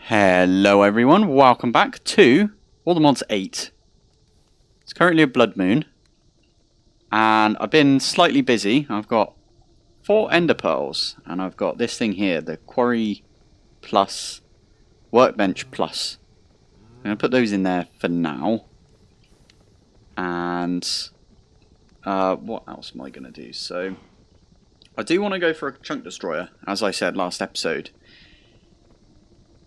Hello everyone, welcome back to All the Mods 8. It's currently a blood moon, and I've been slightly busy. I've got 4 ender pearls, and I've got this thing here, the Quarry plus Workbench plus. I'm going to put those in there for now. And what else am I going to do? So, I do want to go for a chunk destroyer, as I said last episode.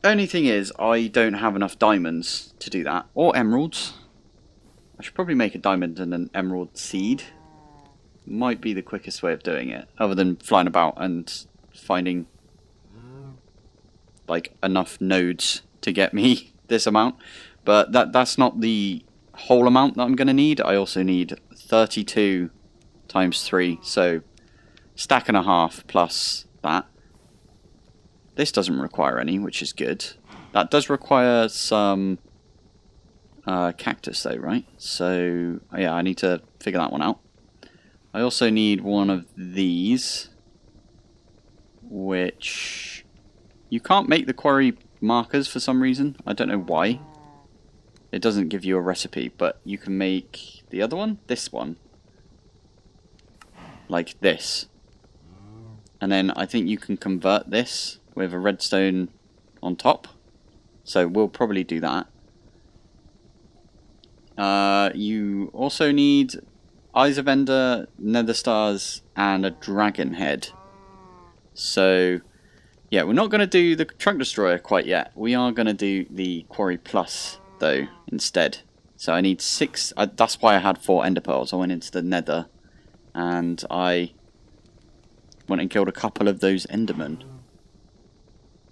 Only thing is, I don't have enough diamonds to do that. Or emeralds. I should probably make a diamond and an emerald seed. Might be the quickest way of doing it. Other than flying about and finding like enough nodes to get me this amount. But that's not the whole amount that I'm going to need. I also need 32 times 3. So stack and a half plus that. This doesn't require any, which is good. That does require some cactus though, right? So, yeah, I need to figure that one out. I also need one of these, which you can't make the quarry markers for some reason. I don't know why. It doesn't give you a recipe, but you can make the other one, this one, like this. And then I think you can convert this with a redstone on top. So we'll probably do that. You also need Eyes of Ender, Nether Stars, and a Dragon Head. So, yeah, we're not going to do the Trunk Destroyer quite yet. We are going to do the Quarry Plus, though, instead. So I need 6... that's why I had 4 Ender Pearls. I went into the Nether, and I went and killed a couple of those Endermen.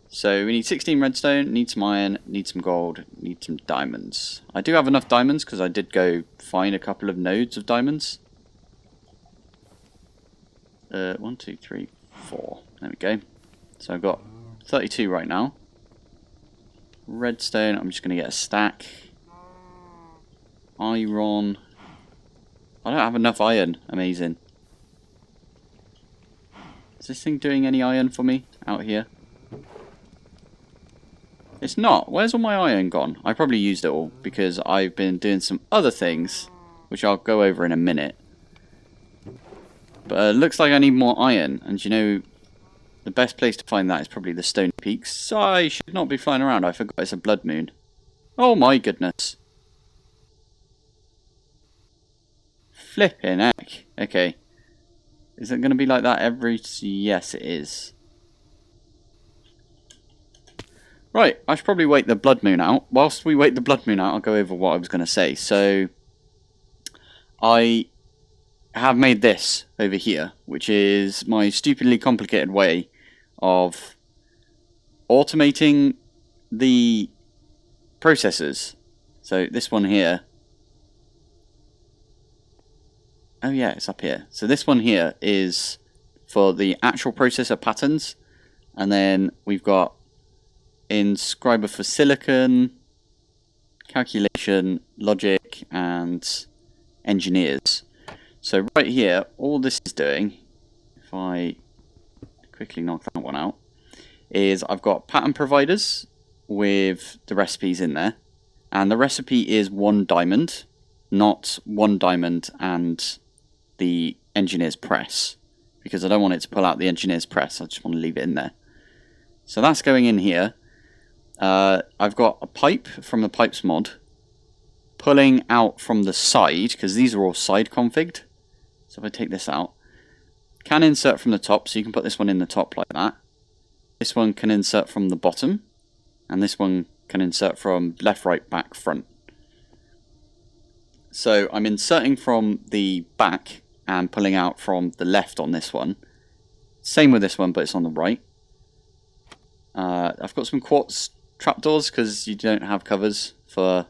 So we need 16 redstone, need some iron, need some gold, need some diamonds. I do have enough diamonds because I did go find a couple of nodes of diamonds. 1, 2, 3, 4. There we go. So I've got 32 right now. Redstone, I'm just going to get a stack. Iron. I don't have enough iron. Amazing. Is this thing doing any iron for me out here? It's not. Where's all my iron gone? I probably used it all because I've been doing some other things, which I'll go over in a minute. But it looks like I need more iron, and you know, the best place to find that is probably the Stony Peaks. So I should not be flying around. I forgot it's a blood moon. Oh my goodness. Flipping heck. Okay. Is it going to be like that every... Yes, it is. Right, I should probably wait the blood moon out. Whilst we wait the blood moon out, I'll go over what I was going to say. So, I have made this over here, which is my stupidly complicated way of automating the processors. So, this one here. Oh yeah, it's up here. So, this one here is for the actual processor patterns. And then we've got inscriber for silicon, calculation, logic, and engineers. So right here, all this is doing, if I quickly knock that one out, is I've got pattern providers with the recipes in there, and the recipe is 1 diamond, not 1 diamond and the engineer's press, because I don't want it to pull out the engineer's press, I just want to leave it in there. So that's going in here. I've got a pipe from the pipes mod pulling out from the side, because these are all side configured. So if I take this out, can insert from the top, so you can put this one in the top like that. This one can insert from the bottom, and this one can insert from left, right, back, front. So I'm inserting from the back and pulling out from the left on this one. Same with this one, but it's on the right. I've got some quartz trapdoors because you don't have covers for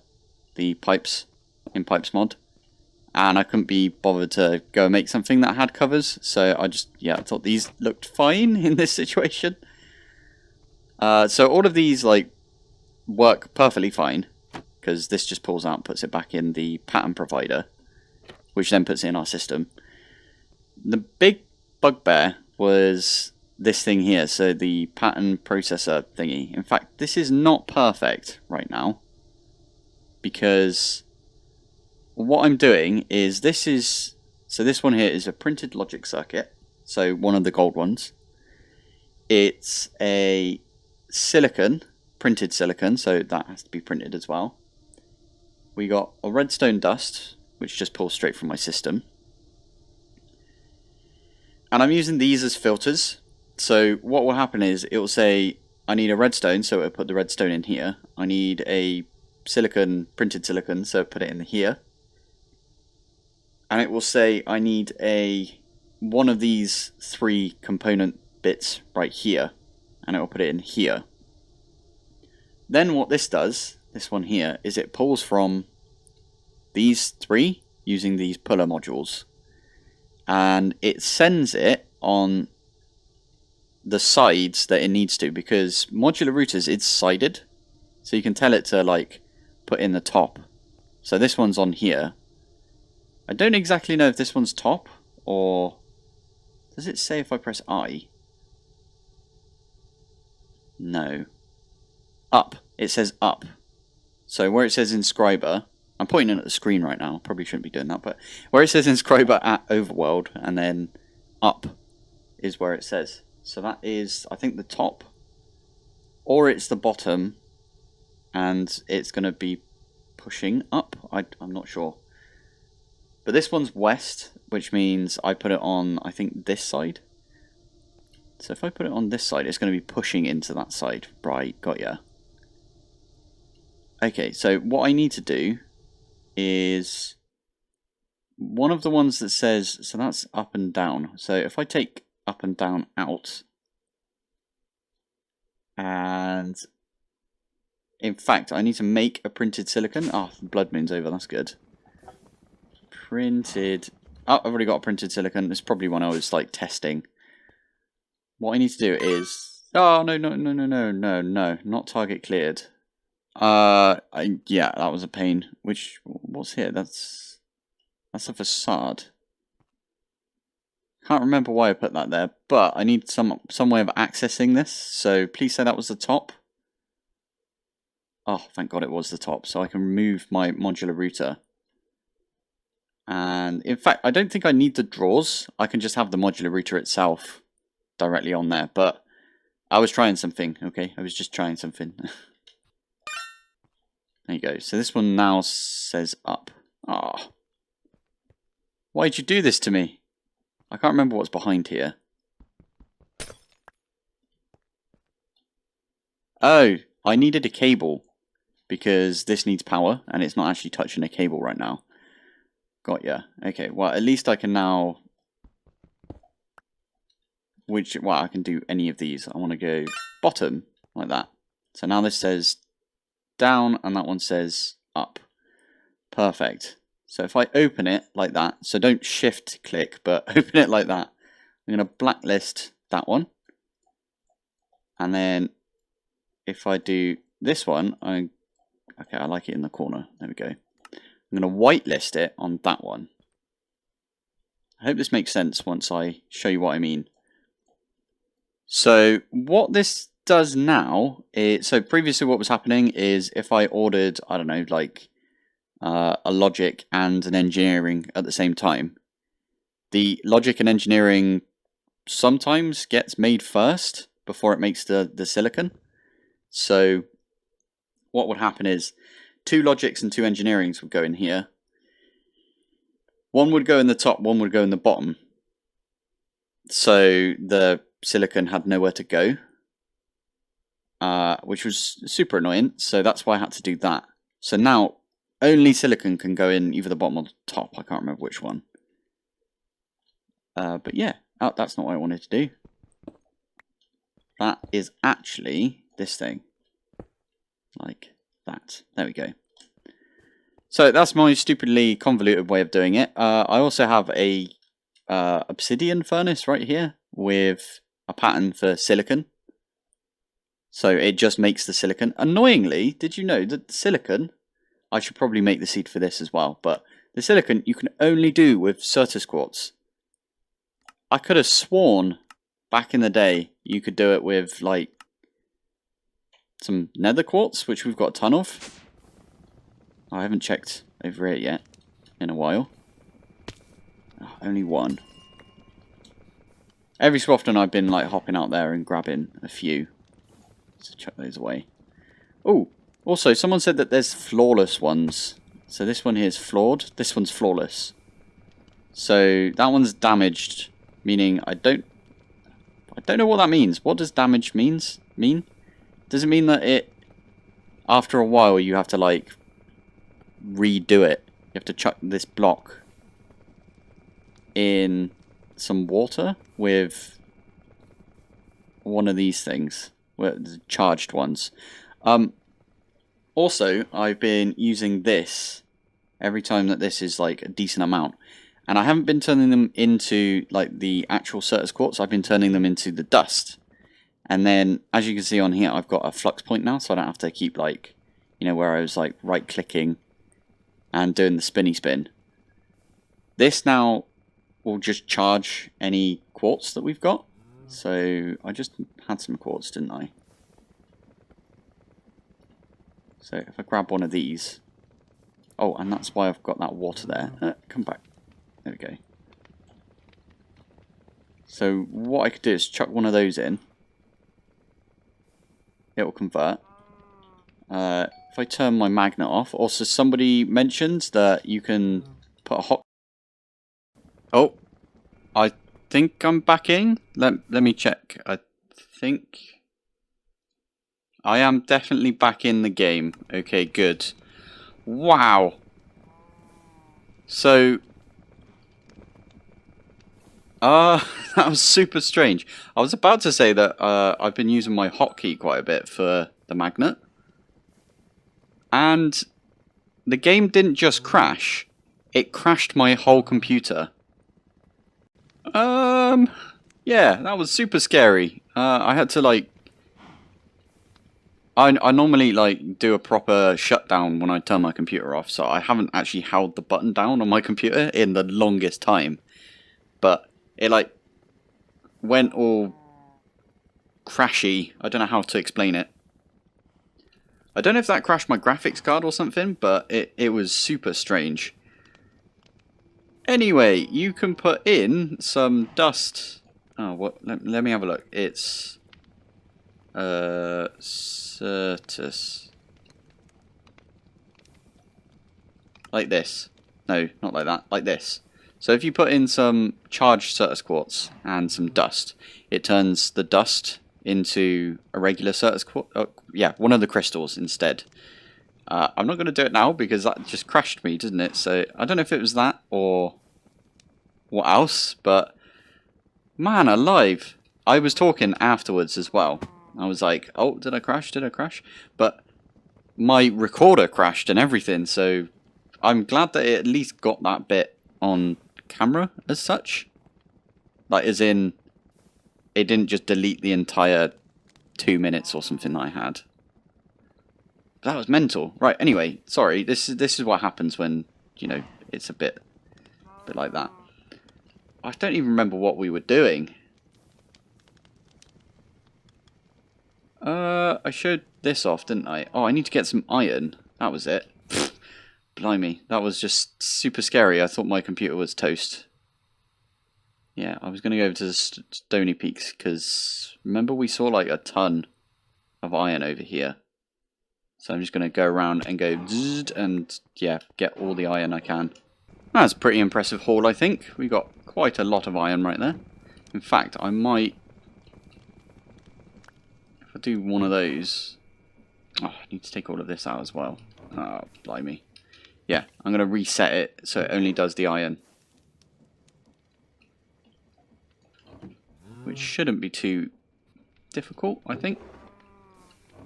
the pipes in pipes mod, and I couldn't be bothered to go and make something that had covers, so I thought these looked fine in this situation. So all of these like work perfectly fine because this just pulls out and puts it back in the pattern provider, which then puts it in our system. The big bugbear was this thing here, so the pattern processor thingy. In fact, this is not perfect right now, because what I'm doing is so this one here is a printed logic circuit, so one of the gold ones. It's a silicon, printed silicon, so that has to be printed as well. We got a redstone dust, which just pulls straight from my system. And I'm using these as filters. So what will happen is it will say I need a redstone, so it'll put the redstone in here. I need a silicon, printed silicon, so put it in here. And it will say I need one of these 3 component bits right here, and it will put it in here. Then what this does, this one here, is it pulls from these 3 using these puller modules, and it sends it on the sides that it needs to, because modular routers, it's sided, so you can tell it to like put in the top. So this one's on here. I don't exactly know if this one's top, or does it say if I press I? No. Up. It says up. So where it says inscriber, I'm pointing at the screen right now, probably shouldn't be doing that, but where it says inscriber at overworld, and then up is where it says. So that is, I think, the top, or it's the bottom, and it's going to be pushing up. I'm not sure. But this one's west, which means I put it on, I think, this side. So if I put it on this side, it's going to be pushing into that side. Right, got ya. Okay, so what I need to do is one of the ones that says, so that's up and down. So if I take up and down out, and in fact I need to make a printed silicon. Oh, blood moon's over, that's good. Printed. Oh, I've already got a printed silicon. It's probably one I was like testing. What I need to do is, oh no, not target cleared. Yeah, that was a pain. What's here? That's a facade. Can't remember why I put that there, but I need some way of accessing this. So please say that was the top. Oh, thank God it was the top, so I can remove my modular router. And in fact, I don't think I need the drawers. I can just have the modular router itself directly on there. But I was trying something, okay? I was just trying something. There you go. So this one now says up. Ah, why'd you do this to me? I can't remember what's behind here. Oh, I needed a cable because this needs power and it's not actually touching a cable right now. Got ya. Okay, well, at least I can now... well, I can do any of these. I want to go bottom, like that. So now this says down and that one says up. Perfect. So if I open it like that, so don't shift click, but open it like that, I'm going to blacklist that one. And then if I do this one, okay, I like it in the corner. There we go. I'm going to whitelist it on that one. I hope this makes sense once I show you what I mean. So what this does now is, so previously what was happening is if I ordered, I don't know, like a logic and an engineering at the same time, the logic and engineering sometimes gets made first before it makes the silicon. So what would happen is 2 logics and 2 engineerings would go in here. One would go in the top, one would go in the bottom. So the silicon had nowhere to go, which was super annoying. So that's why I had to do that. So now only silicon can go in either the bottom or the top. I can't remember which one. But yeah, that's not what I wanted to do. That is actually this thing. Like that. There we go. So that's my stupidly convoluted way of doing it. I also have a obsidian furnace right here with a pattern for silicon. So it just makes the silicon. Annoyingly, did you know that the silicon, I should probably make the seed for this as well, but the silicon you can only do with Certus quartz. I could have sworn back in the day, you could do it with, like, some nether quartz, which we've got a ton of. I haven't checked over it yet in a while. Oh, only one. Every so often I've been like hopping out there and grabbing a few. So chuck those away. Oh, also someone said that there's flawless ones. So this one here is flawed. This one's flawless. So that one's damaged, meaning I don't know what that means. What does damaged mean? Does it mean that it, after a while, you have to like redo it? You have to chuck this block in some water with one of these things, the charged ones. Also, I've been using this every time that this is like a decent amount, and I haven't been turning them into like the actual Certus quartz. I've been turning them into the dust, and then as you can see on here, I've got a flux point now, so I don't have to keep like, you know, where I was like right clicking and doing the spinny spin. This now will just charge any quartz that we've got. So I just had some quartz, didn't I? So if I grab one of these. Oh, and that's why I've got that water there. Come back. There we go. So what I could do is chuck one of those in. It will convert. If I turn my magnet off. Also, somebody mentioned that you can put a hot... Oh, I think I'm back in. Let me check. I think I am definitely back in the game. Okay, good. Wow. So, that was super strange. I was about to say that I've been using my hotkey quite a bit for the magnet. And the game didn't just crash, it crashed my whole computer. Yeah, that was super scary. I had to like... I normally like do a proper shutdown when I turn my computer off, so I haven't actually held the button down on my computer in the longest time. But it like went all crashy. I don't know how to explain it. I don't know if that crashed my graphics card or something, but it was super strange. Anyway, you can put in some dust. Oh, what? Let me have a look. It's Certus. Like this. No, not like that. Like this. So if you put in some charged Certus quartz and some dust, it turns the dust into a regular Certus quartz. Oh, yeah, one of the crystals instead. I'm not going to do it now because that just crashed me, didn't it? So I don't know if it was that or what else, but man alive. I was talking afterwards as well. I was like, oh, did I crash? Did I crash? But my recorder crashed and everything, so I'm glad that it at least got that bit on camera as such. Like, as in, it didn't just delete the entire 2 minutes or something that I had. That was mental. Right, anyway, sorry, this is what happens when, you know, it's a bit like that. I don't even remember what we were doing. I showed this off, didn't I? Oh, I need to get some iron. That was it. Blimey, that was just super scary. I thought my computer was toast. Yeah, I was going to go over to the Stony Peaks, because remember we saw like a ton of iron over here. So I'm just going to go around and go zzz, and yeah, get all the iron I can. That's a pretty impressive haul, I think. We got quite a lot of iron right there. In fact, I might... if I do one of those... oh, I need to take all of this out as well. Oh, blimey. Yeah, I'm going to reset it so it only does the iron. Which shouldn't be too difficult, I think.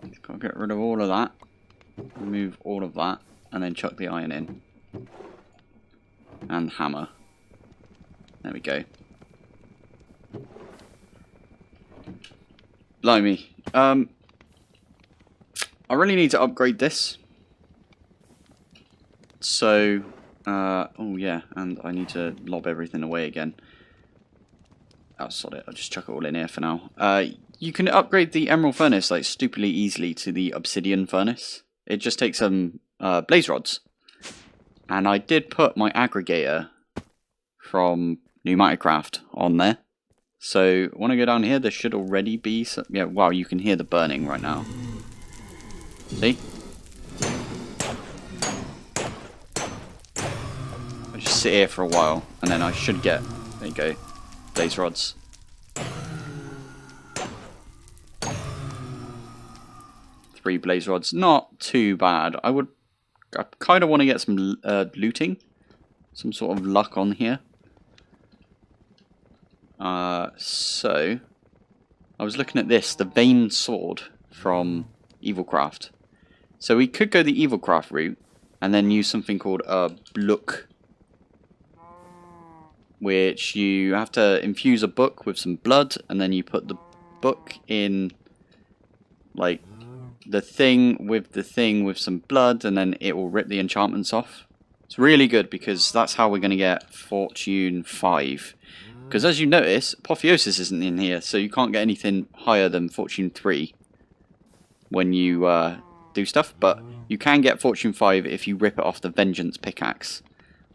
Just got to get rid of all of that. Remove all of that. And then chuck the iron in. And hammer. There we go. Blimey. I really need to upgrade this. So, oh yeah, and I need to lob everything away again. Oh, sod it. I'll just chuck it all in here for now. You can upgrade the emerald furnace like stupidly easily to the obsidian furnace. It just takes some blaze rods. And I did put my aggregator from Minecraft on there. So when I go down here, there should already be some... Yeah, wow, you can hear the burning right now. See? I'll just sit here for a while, and then I should get... There you go. Blaze rods. 3 blaze rods. Not too bad. I kind of want to get some looting. Some sort of luck on here. So, I was looking at this, the Vein Sword from Evilcraft. So we could go the Evilcraft route, and then use something called a Blook, which you have to infuse a book with some blood, and then you put the book in, like, the thing with some blood, and then it will rip the enchantments off. It's really good, because that's how we're going to get Fortune 5. Because as you notice, Apotheosis isn't in here, so you can't get anything higher than Fortune 3 when you do stuff. But you can get Fortune 5 if you rip it off the Vengeance pickaxe.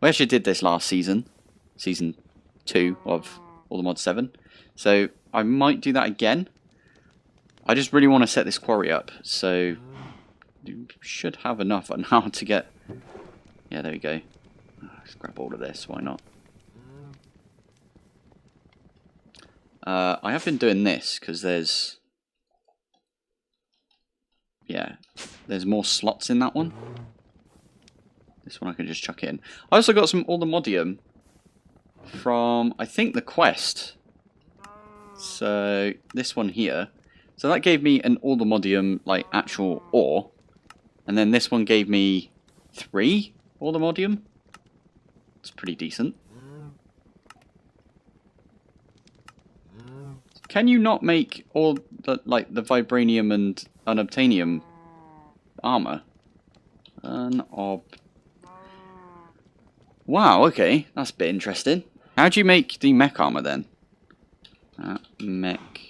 We actually did this last season. Season 2 of All the Mod 7. So I might do that again. I just really want to set this quarry up. So you should have enough now to get... Yeah, there we go. Let's grab all of this, why not? I have been doing this because there's... Yeah, there's more slots in that one. This one I can just chuck in. I also got all the modium from, I think, the quest. So, this one here. So that gave me an all the modium, like, actual ore. And then this one gave me 3 all the modium. It's pretty decent. Can you not make all the, like, the vibranium and unobtainium armor? Wow, okay, that's a bit interesting. How do you make the mech armor then? Mech.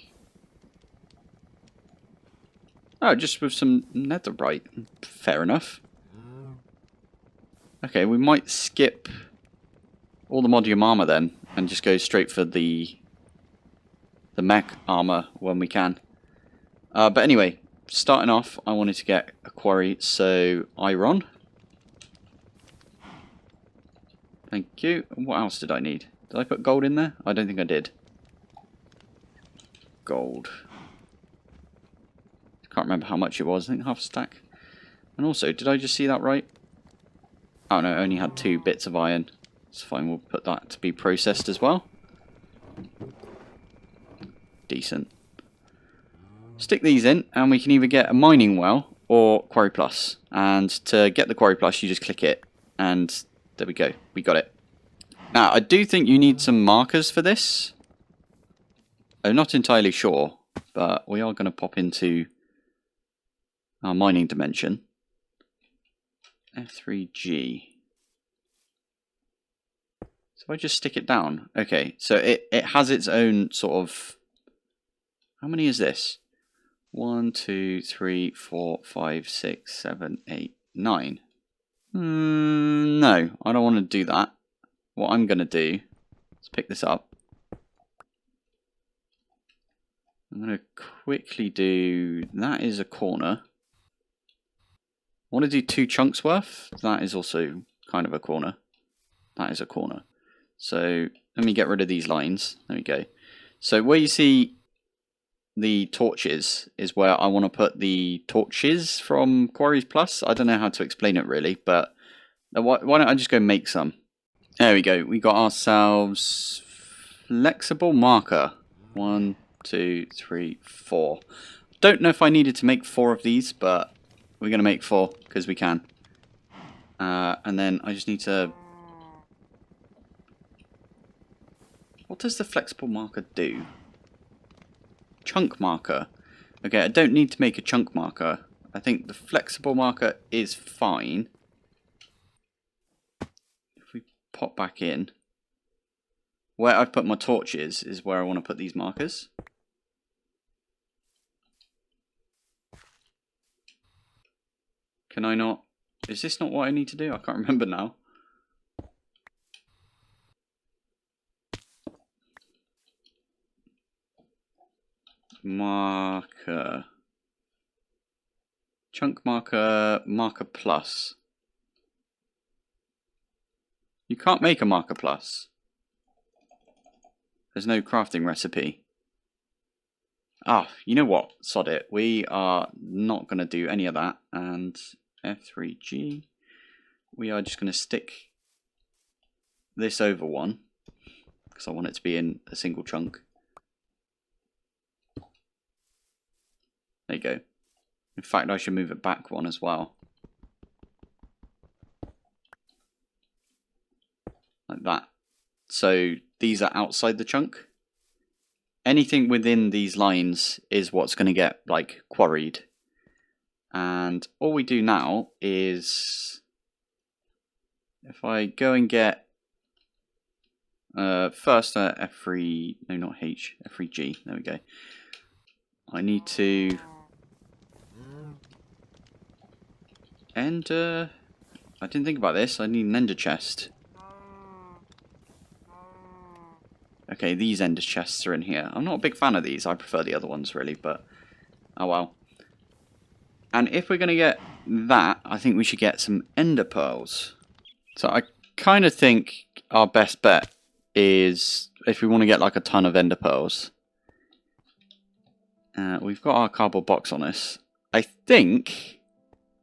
Oh, just with some netherite. Fair enough. Okay, we might skip all the modium armor then, and just go straight for the mech armor when we can. But anyway, starting off, I wanted to get a quarry, so iron. Thank you. And what else did I need? Did I put gold in there? I don't think I did. Gold. Can't remember how much it was. I think half a stack. And also, did I just see that right? Oh no, I only had 2 bits of iron. It's fine, we'll put that to be processed as well. Decent. Stick these in, and we can either get a mining well or Quarry Plus. And to get the Quarry Plus, you just click it, and there we go. We got it. Now, I do think you need some markers for this. I'm not entirely sure, but we are going to pop into our mining dimension. F3G. So I just stick it down. Okay, so it has its own sort of... How many is this? 1, 2, 3, 4, 5, 6, 7, 8, 9. No, I don't want to do that. What I'm going to do is pick this up. I'm going to quickly do... That is a corner. I want to do 2 chunks worth. That is also kind of a corner. That is a corner. So let me get rid of these lines. There we go. So where you see the torches is where I want to put the torches from Quarries Plus. I don't know how to explain it really, but why don't I just go make some? There we go. We got ourselves flexible marker. 1, 2, 3, 4. Don't know if I needed to make 4 of these, but we're going to make 4 because we can. And then I just need to... What does the flexible marker do? Chunk marker. Okay, I don't need to make a chunk marker. I think the flexible marker is fine. If we pop back in. where I've put my torches is where I want to put these markers. Can I not? Is this not what I need to do? I can't remember now. Marker. Chunk marker, marker plus. You can't make a marker plus. There's no crafting recipe. Ah, you know what? Sod it. We are not going to do any of that. And F3G. We are just going to stick this over one. Because I want it to be in a single chunk. There you go. In fact, I should move it back one as well. Like that. So these are outside the chunk. Anything within these lines is what's going to get like quarried. And all we do now is, if I go and get first F3, no not H, F3G, there we go. I need to ender, I didn't think about this, I need an ender chest. Okay, these ender chests are in here. I'm not a big fan of these, I prefer the other ones really, but oh well. And if we're going to get that, I think we should get some ender pearls. So I kind of think our best bet is, if we want to get like a ton of ender pearls, we've got our cardboard box on us. I think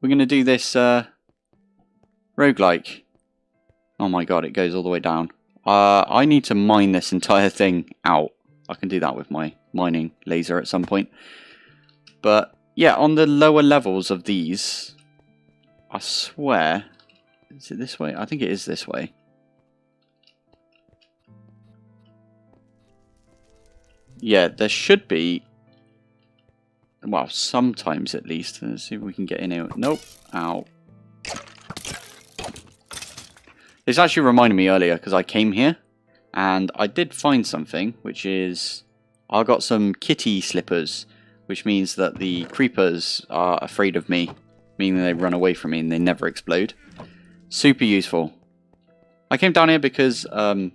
we're going to do this roguelike. Oh my god, it goes all the way down. I need to mine this entire thing out. I can do that with my mining laser at some point. But yeah, on the lower levels of these, I swear, is it this way? I think it is this way. Yeah, there should be, well, sometimes at least. Let's see if we can get in here. Nope. Ow. This actually reminded me earlier because I came here and I did find something, which is I got some kitty slippers, which means that the creepers are afraid of me, meaning they run away from me and they never explode. Super useful. I came down here because I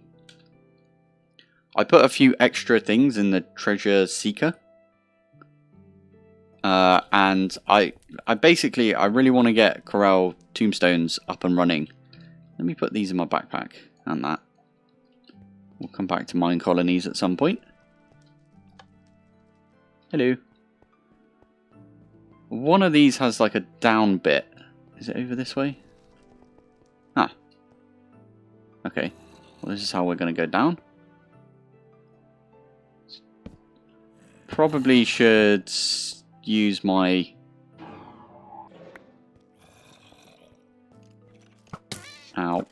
put a few extra things in the treasure seeker. And I basically, I really want to get Corel tombstones up and running. Let me put these in my backpack and that. We'll come back to mine colonies at some point. Hello. One of these has like a down bit. Is it over this way? Ah. Okay. Well, this is how we're going to go down. Probably should use my... Ow.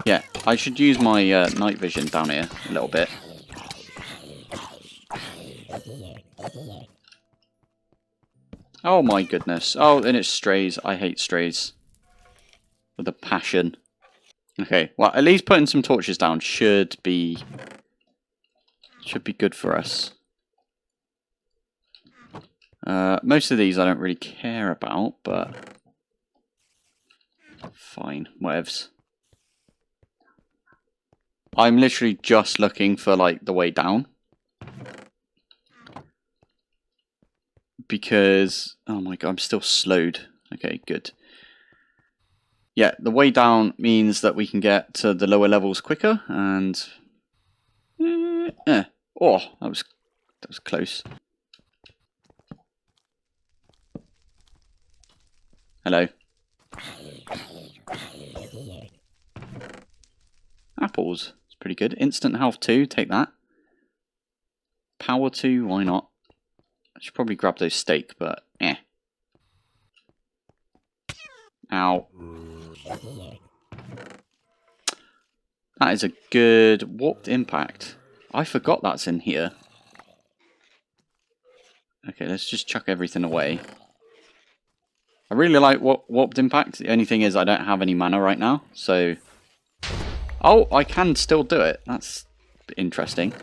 Yeah, I should use my night vision down here a little bit. Oh my goodness. Oh, and it's strays. I hate strays. With a passion. Okay, well, at least putting some torches down should be good for us. Most of these I don't really care about, but fine, whatevs. I'm literally just looking for like the way down. Because, oh my god, I'm still slowed. Okay, good. Yeah, the way down means that we can get to the lower levels quicker, and... oh, that was close. Hello. Apples. It's pretty good. Instant health 2, take that. Power 2, why not? I should probably grab those steak, but eh. Ow. That is a good warped impact. I forgot that's in here. Okay, let's just chuck everything away. I really like Warped Impact. The only thing is I don't have any mana right now, so... Oh, I can still do it. That's interesting.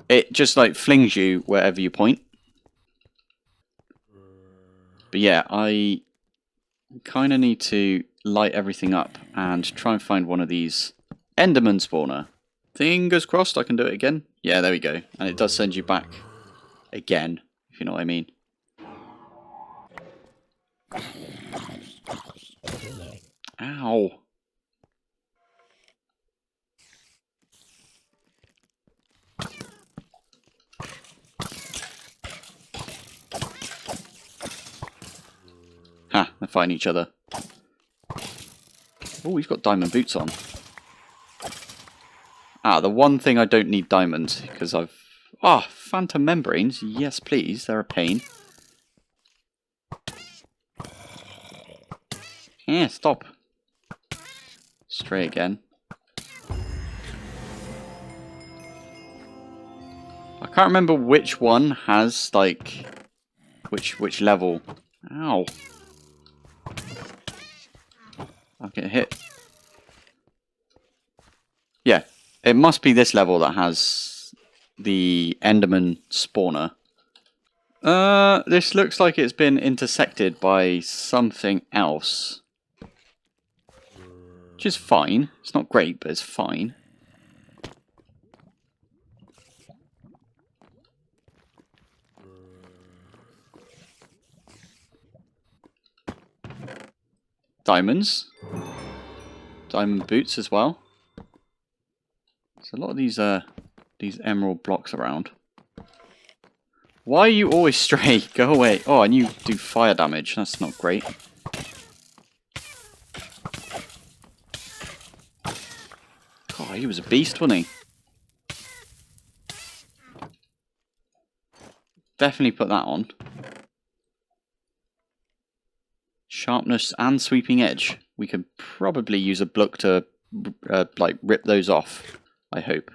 It just, like, flings you wherever you point. But yeah, I kind of need to light everything up and try and find one of these Enderman spawner. Fingers crossed I can do it again. Yeah, there we go. And it does send you back again, if you know what I mean. Ow. Ha, they're fighting each other. Oh, he's got diamond boots on. Ah, the one thing I don't need diamonds, because I've... Ah, phantom membranes. Yes, please. They're a pain. Yeah, stop. Stray again. I can't remember which one has, like... Which level. Ow. I'll get hit. Yeah, it must be this level that has the Enderman spawner. This looks like it's been intersected by something else. Which is fine. It's not great, but it's fine. Diamonds. Diamond boots as well. There's a lot of these emerald blocks around. Why are you always stray? Go away. Oh, and you do fire damage. That's not great. Oh, he was a beast, wasn't he? Definitely put that on. Sharpness and sweeping edge. We could probably use a block to like rip those off, I hope.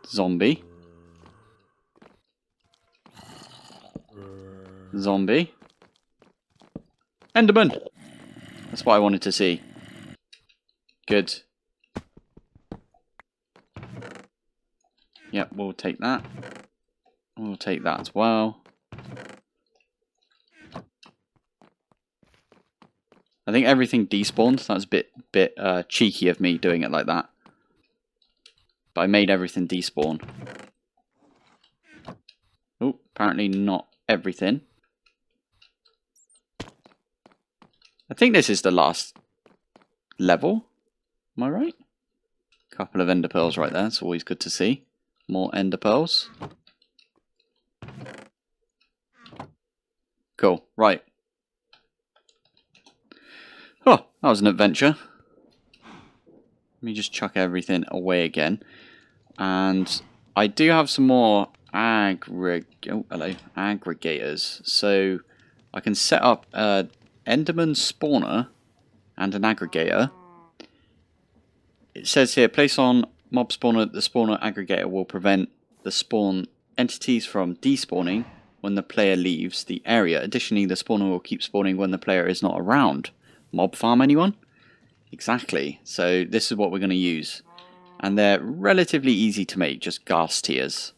Zombie. Zombie. Enderman! That's what I wanted to see. Good. Yep, we'll take that. We'll take that as well. I think everything despawned. That was a bit cheeky of me doing it like that. But I made everything despawn. Oh, apparently not everything. I think this is the last level. Am I right? Couple of ender pearls right there. It's always good to see. More ender pearls. Cool. Right. Oh, that was an adventure. Let me just chuck everything away again. And I do have some more aggregators. So I can set up an Enderman spawner and an aggregator. It says here, place on mob spawner. The spawner aggregator will prevent the spawn entities from despawning when the player leaves the area. Additionally, the spawner will keep spawning when the player is not around. Mob farm anyone? Exactly. So this is what we're going to use. And they're relatively easy to make, just ghast tiers.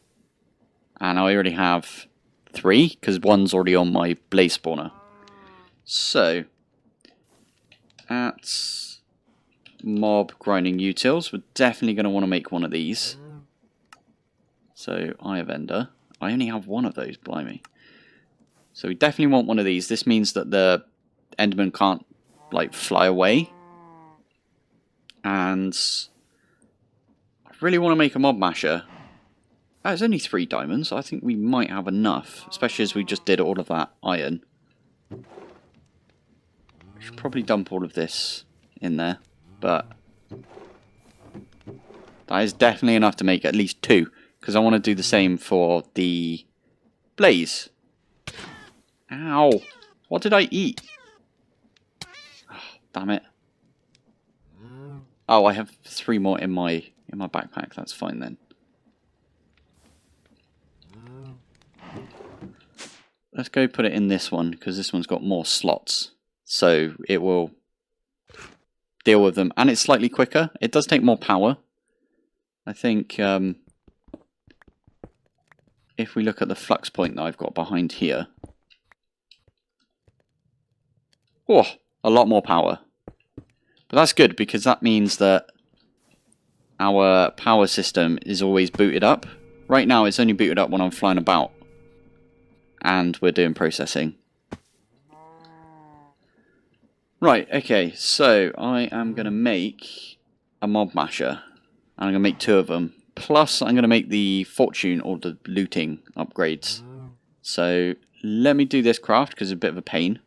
And I already have 3, because one's already on my blaze spawner. So, at mob grinding utils, we're definitely going to want to make one of these. So, Eye of Ender. I only have one of those, blimey. So we definitely want one of these. This means that the Enderman can't, like, fly away. And I really want to make a mob masher. It's only 3 diamonds. I think we might have enough, especially as we just did all of that iron. I should probably dump all of this in there, but that is definitely enough to make at least 2, because I want to do the same for the blaze. Ow! What did I eat? Oh, damn it. Oh, I have 3 more in my backpack. That's fine then. let's go put it in this one, because this one's got more slots. So it will deal with them. And it's slightly quicker. It does take more power. I think if we look at the flux point that I've got behind here. Oh, a lot more power. But that's good, because that means that our power system is always booted up. Right now it's only booted up when I'm flying about. And we're doing processing. Right, okay, so I am going to make a mob masher. And I'm going to make 2 of them. Plus I'm going to make the fortune or the looting upgrades. So let me do this craft because it's a bit of a pain.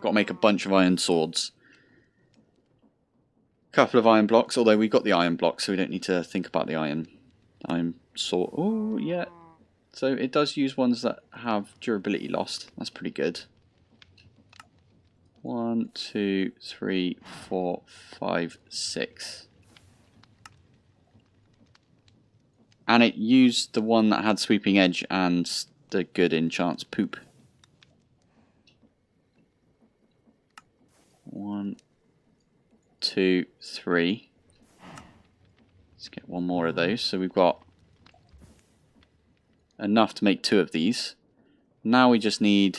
Got to make a bunch of iron swords. Couple of iron blocks, although we've got the iron blocks, so we don't need to think about the iron sword. Oh, yeah. So it does use ones that have durability lost. That's pretty good. 1, 2, 3, 4, 5, 6. And it used the one that had sweeping edge and the good enchants poop. 1, 2, 3. Let's get one more of those. So we've got enough to make 2 of these. Now we just need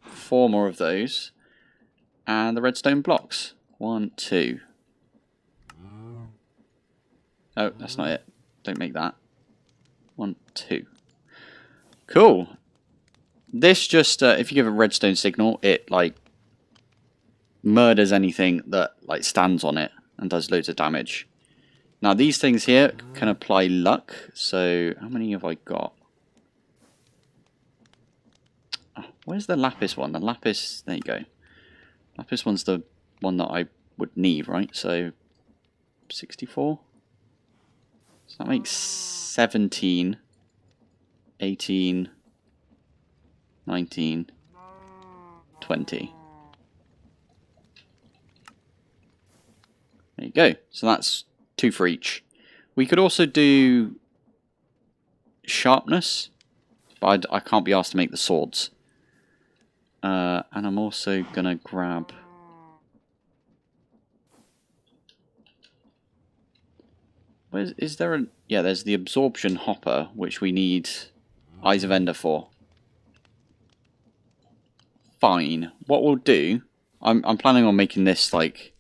4 more of those. And the redstone blocks. 1, 2. Oh, that's not it. Don't make that. 1, 2. Cool. This just, if you give a redstone signal, it like murders anything that like stands on it and does loads of damage. Now these things here can apply luck. So how many have I got? Oh, where's the lapis one? The lapis, there you go. Lapis one's the one that I would need, right? So 64. So that makes 17, 18, 19, 20. There you go. So that's 2 for each. We could also do sharpness, but I can't be asked to make the swords. And I'm also going to grab... Is there a... Yeah, there's the absorption hopper, which we need Eyes of Ender for. Fine. What we'll do... I'm planning on making this, like...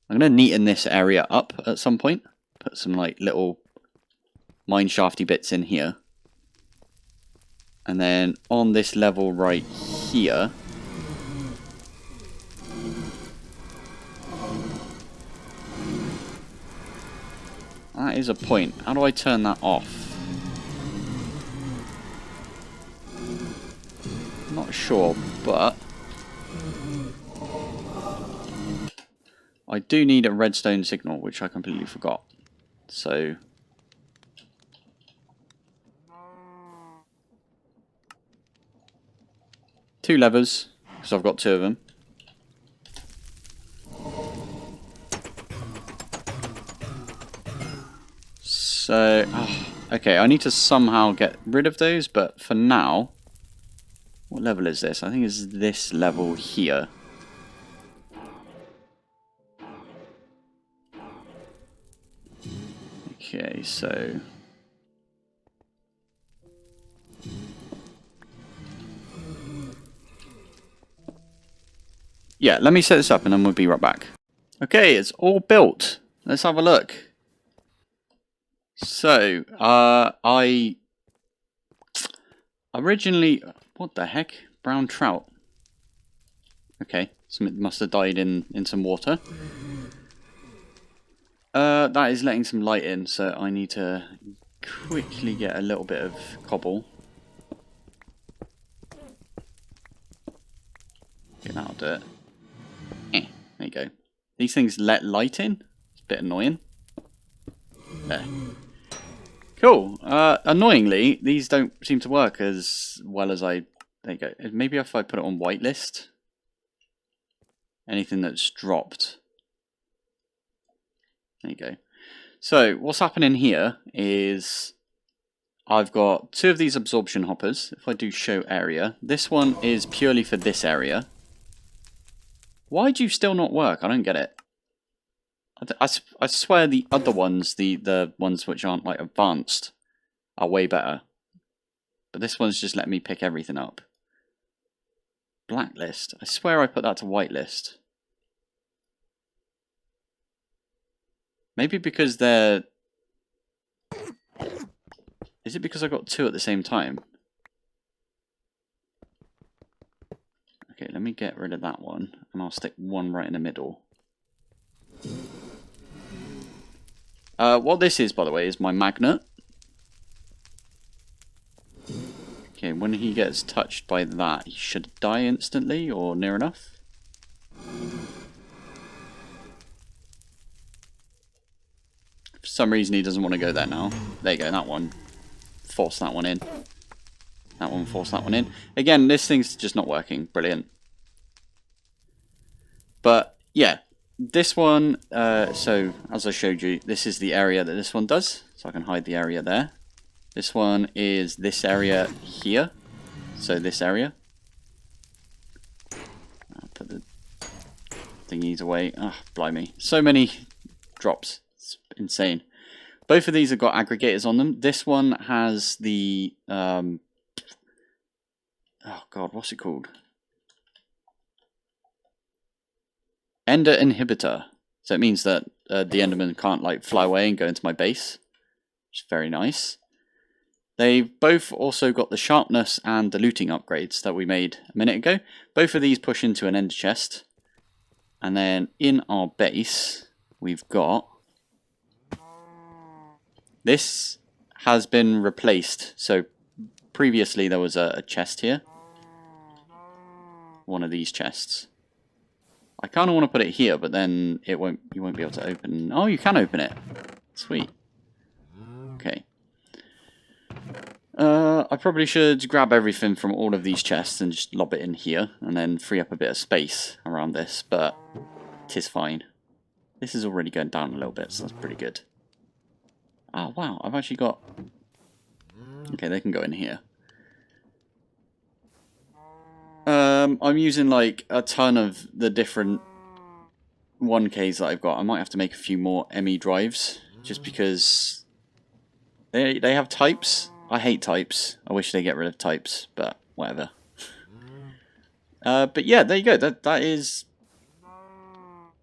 I'm going to neaten this area up at some point. Put some, like, little mine shafty bits in here. And then on this level right here... That is a point. How do I turn that off? Not sure, but... I do need a redstone signal, which I completely forgot. So... 2 levers, because I've got 2 of them. So, okay, I need to somehow get rid of those, but for now, what level is this? I think it's this level here. Okay, so... Yeah, let me set this up and then we'll be right back. Okay, it's all built. Let's have a look. So, I originally... What the heck? Brown trout. Okay, something must have died in some water. That is letting some light in, so I need to quickly get a little bit of cobble. Okay, that'll do it. There you go. These things let light in. It's a bit annoying. There. Cool. Annoyingly, these don't seem to work as well as I... There you go. Maybe if I put it on whitelist. Anything that's dropped. There you go. So, what's happening here is... I've got 2 of these absorption hoppers. If I do show area, this one is purely for this area. Why do you still not work? I don't get it. I swear the other ones, the ones which aren't like advanced, are way better. But this one's just letting me pick everything up. Blacklist. I swear I put that to whitelist. Maybe because they're... Is it because I got 2 at the same time? Okay, let me get rid of that one, and I'll stick 1 right in the middle. What this is, by the way, is my magnet. Okay, when he gets touched by that, he should die instantly, or near enough. For some reason he doesn't want to go there now. There you go, that one. Force that one in. That one, force that one in. Again, this thing's just not working. Brilliant. But, yeah. This one, so, as I showed you, this is the area that this one does. So I can hide the area there. This one is this area here. So this area. I'll put the thingies away. Ah, blimey. So many drops. It's insane. Both of these have got aggregators on them. This one has the... oh god, what's it called? Ender inhibitor. So it means that the Enderman can't like fly away and go into my base. Which is very nice. They've both also got the sharpness and the looting upgrades that we made a minute ago. Both of these push into an ender chest. And then in our base, we've got... This has been replaced. So previously there was a chest here. One of these chests. I kind of want to put it here, but then you won't be able to open... Oh, you can open it. Sweet. Okay. I probably should grab everything from all of these chests and just lob it in here, and then free up a bit of space around this, but it is fine. This is already going down a little bit, so that's pretty good. Oh, wow, I've actually got... Okay, they can go in here. I'm using like a ton of the different 1Ks that I've got. I might have to make a few more ME drives, just because they have types. I hate types. I wish they get rid of types, but whatever. But yeah, there you go. That is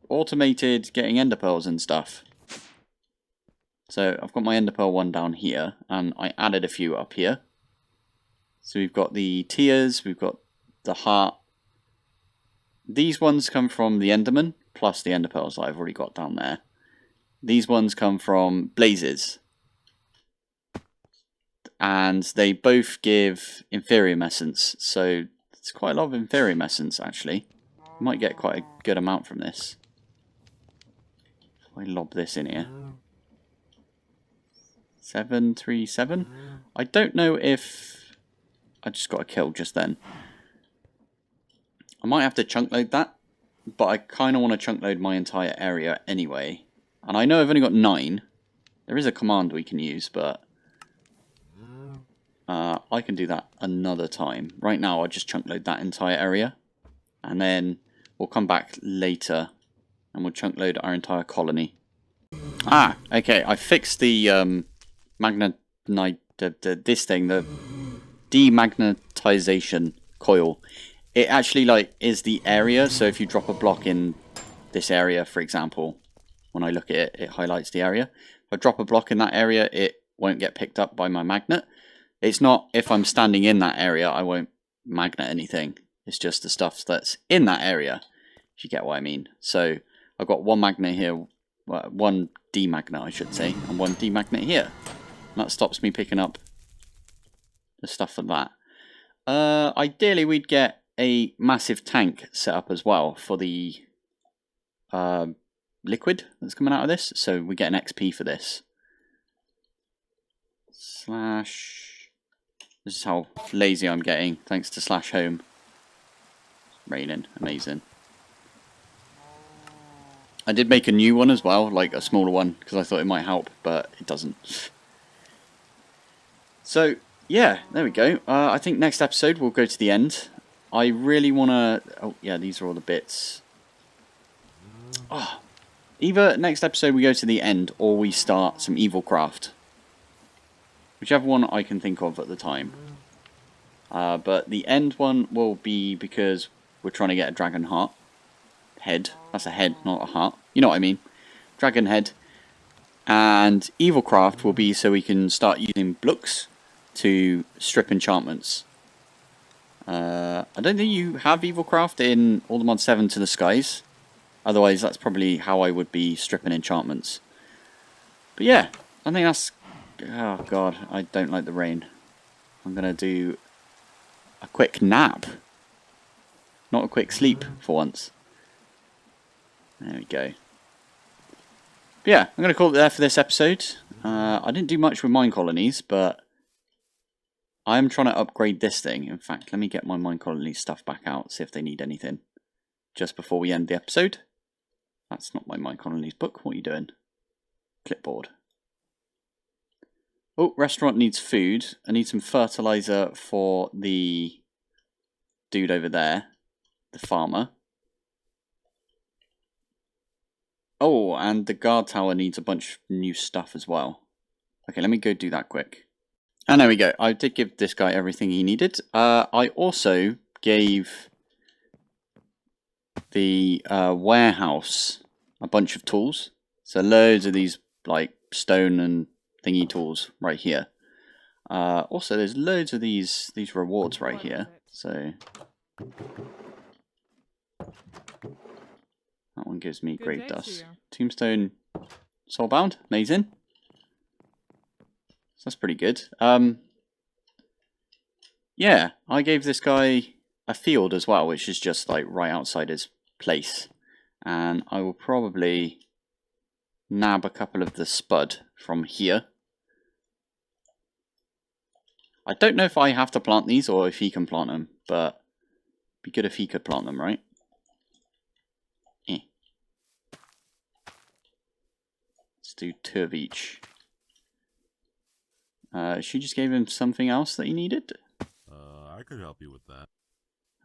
automated getting ender pearls and stuff. So I've got my ender pearl one down here, and I added a few up here. So we've got the tears, we've got the heart. These ones come from the enderman, plus the ender pearls that I've already got down there. These ones come from blazes. And they both give inferium essence, so it's quite a lot of inferium essence actually. You might get quite a good amount from this. If I lob this in here. 737. I don't know if... I just got a kill just then. I might have to chunk load that, but I kind of want to chunk load my entire area anyway. And I know I've only got 9. There is a command we can use, but... I can do that another time. Right now I'll just chunk load that entire area. And then we'll come back later and we'll chunk load our entire colony. Ah, okay, I fixed the this thing, the demagnetization coil. It actually like is the area, so if you drop a block in this area, for example, when I look at it, it highlights the area. If I drop a block in that area, it won't get picked up by my magnet. It's not if I'm standing in that area, I won't magnet anything. It's just the stuff that's in that area, if you get what I mean. So I've got one magnet here, well, one demagnet I should say, and one demagnet here. And that stops me picking up the stuff for that. Ideally we'd get a massive tank set up as well for the liquid that's coming out of this. So we get an XP for this. Slash... This is how lazy I'm getting, thanks to slash home. It's raining, amazing. I did make a new one as well, like a smaller one, because I thought it might help, but it doesn't. So, yeah, there we go. I think next episode we'll go to the end. I really want to... Oh, yeah, these are all the bits. Oh, either next episode we go to the end or we start some Evil Craft. Whichever one I can think of at the time. But the end one will be because we're trying to get a dragon heart. Head. That's a head, not a heart. You know what I mean. Dragon head. And Evil Craft will be so we can start using blocks to strip enchantments. I don't think you have Evil Craft in All the Mod 7 to the Skies. Otherwise, that's probably how I would be stripping enchantments. But yeah, I think that's... Oh god, I don't like the rain. I'm going to do a quick nap. Not a quick sleep, for once. There we go. But yeah, I'm going to call it there for this episode. I didn't do much with mine colonies, but I'm trying to upgrade this thing. In fact, let me get my mine colony stuff back out, see if they need anything. Just before we end the episode. That's not my mine colonies book. What are you doing? Clipboard. Oh, restaurant needs food. I need some fertilizer for the dude over there. The farmer. Oh, and the guard tower needs a bunch of new stuff as well. Okay, let me go do that quick. And there we go. I did give this guy everything he needed. I also gave the warehouse a bunch of tools. So loads of these like stone and thingy tools right here. Also, there's loads of these rewards right here. So that one gives me grave dust. Tombstone soulbound, amazing. So that's pretty good. Yeah, I gave this guy a field as well, which is just like right outside his place. And I will probably nab a couple of the spud from here. I don't know if I have to plant these or if he can plant them, but it'd be good if he could plant them, right? Let's do 2 of each. She just gave him something else that he needed? I could help you with that.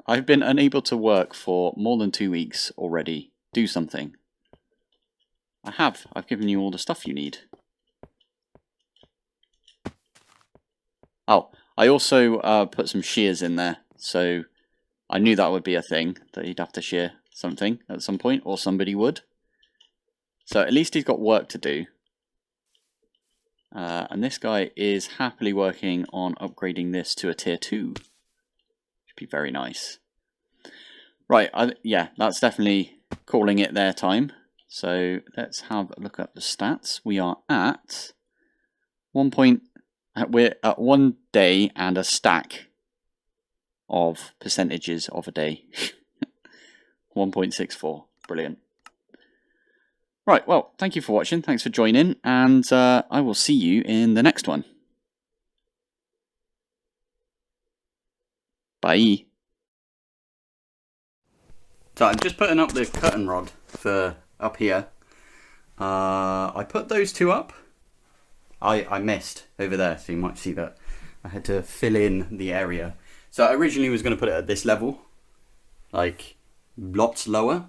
I've been unable to work for more than 2 weeks already. Do something. I have. I've given you all the stuff you need. Oh, I also put some shears in there, so I knew that would be a thing, that he'd have to shear something at some point, or somebody would. So at least he's got work to do. And this guy is happily working on upgrading this to a tier 2. Should be very nice. Right, yeah, that's definitely calling it their time. So let's have a look at the stats. We are at we're at 1 day and a stack of percentages of a day. 1.64. Brilliant. Right, well, thank you for watching. Thanks for joining, and I will see you in the next one. Bye. So I'm just putting up the curtain rod for up here. I put those 2 up. I missed over there, so you might see that I had to fill in the area. So I originally was going to put it at this level, like lots lower.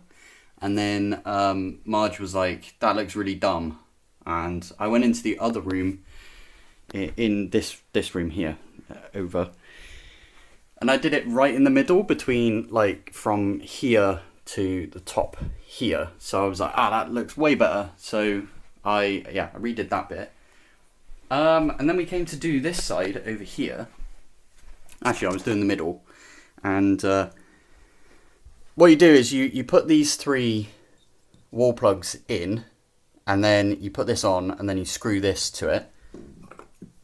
And then Marj was like, that looks really dumb. And I went into the other room, in this room here, over. And I did it right in the middle between, like, from here to the top here. So I was like, that looks way better. So I redid that bit. And then we came to do this side over here. Actually, I was doing the middle. And what you do is you put these 3 wall plugs in, and then you put this on, and then you screw this to it.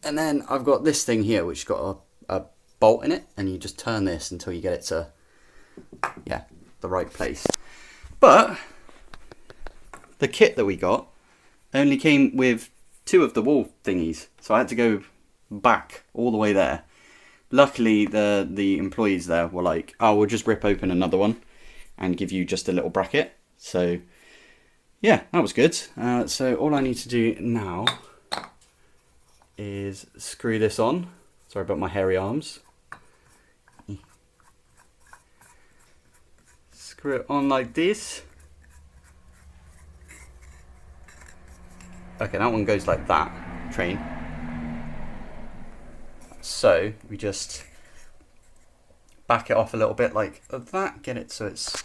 And then I've got this thing here, which has got a bolt in it, and you just turn this until you get it to, yeah, the right place. But the kit that we got only came with 2 of the wall thingies, so I had to go back all the way there. Luckily, the employees there were like, oh, we'll just rip open another one and give you just a little bracket. So yeah, that was good. So all I need to do now is screw this on Sorry about my hairy arms. Screw it on like this. Okay, that one goes like that, train. So we just back it off a little bit like that, get it so it's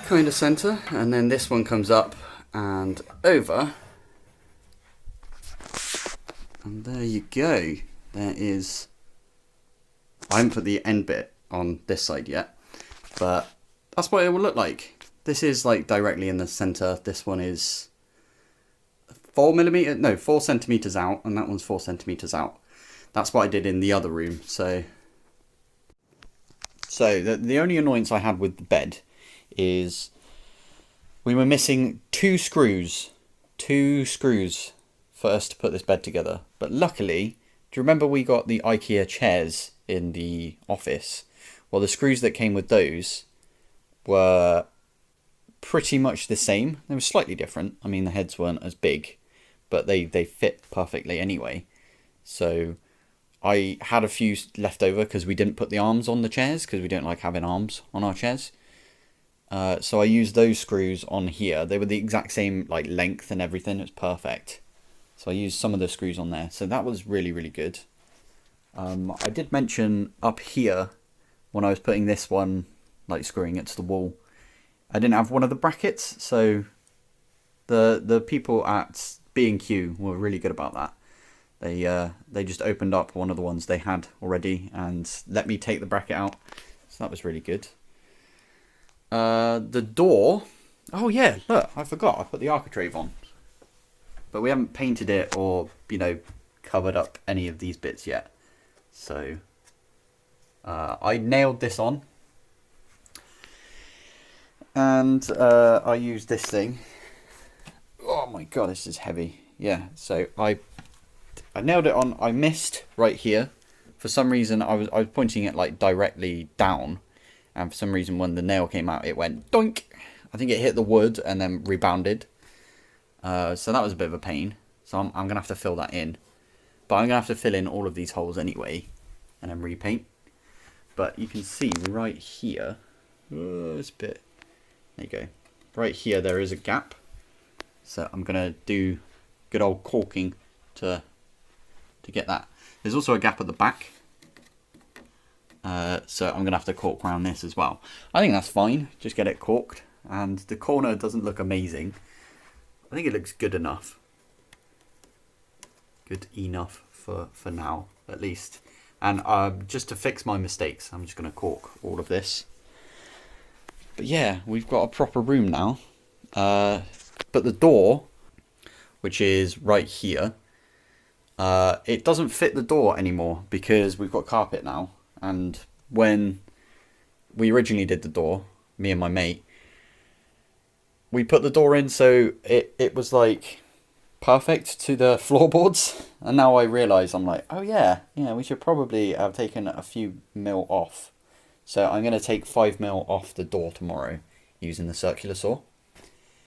kind of center, and then this one comes up and over. And there you go. There is... I haven't put the end bit on this side yet, but that's what it will look like. This is like directly in the center. This one is 4 centimeters out, and that one's 4 centimeters out. That's what I did in the other room. So the only annoyance I had with the bed is we were missing two screws for us to put this bed together. But luckily, do you remember we got the IKEA chairs in the office? Well, the screws that came with those were pretty much the same. They were slightly different. I mean, the heads weren't as big, but they fit perfectly anyway. So I had a few left over because we didn't put the arms on the chairs because we don't like having arms on our chairs. So I used those screws on here. They were the exact same like length and everything. It was perfect. So I used some of the screws on there. So that was really, really good. I did mention up here when I was putting this one, like screwing it to the wall, I didn't have one of the brackets. So the people at B&Q were really good about that. They just opened up one of the ones they had already and let me take the bracket out. So that was really good. The door. Oh yeah, look, I forgot. I put the architrave on. But we haven't painted it or, covered up any of these bits yet. So I nailed this on. And I used this thing. Oh my god, this is heavy. Yeah, so I nailed it on. I missed right here. For some reason, I was pointing it like directly down. And for some reason, when the nail came out, it went doink. I think it hit the wood and then rebounded. So that was a bit of a pain. So I'm going to have to fill that in. But I'm going to have to fill in all of these holes anyway. And then repaint. But you can see right here. This bit. There you go. Right here there is a gap. So I'm going to do good old caulking to get that. There's also a gap at the back. So I'm going to have to caulk around this as well. I think that's fine. Just get it caulked. And the corner doesn't look amazing. I think it looks good enough. Good enough for now, at least. And just to fix my mistakes, I'm just going to caulk all of this. But yeah, we've got a proper room now. But the door, which is right here, it doesn't fit the door anymore because we've got carpet now. And when we originally did the door, me and my mate, we put the door in so it was like perfect to the floorboards. And now I realise, I'm like, oh yeah, we should probably have taken a few mil off. So I'm going to take 5 mil off the door tomorrow using the circular saw.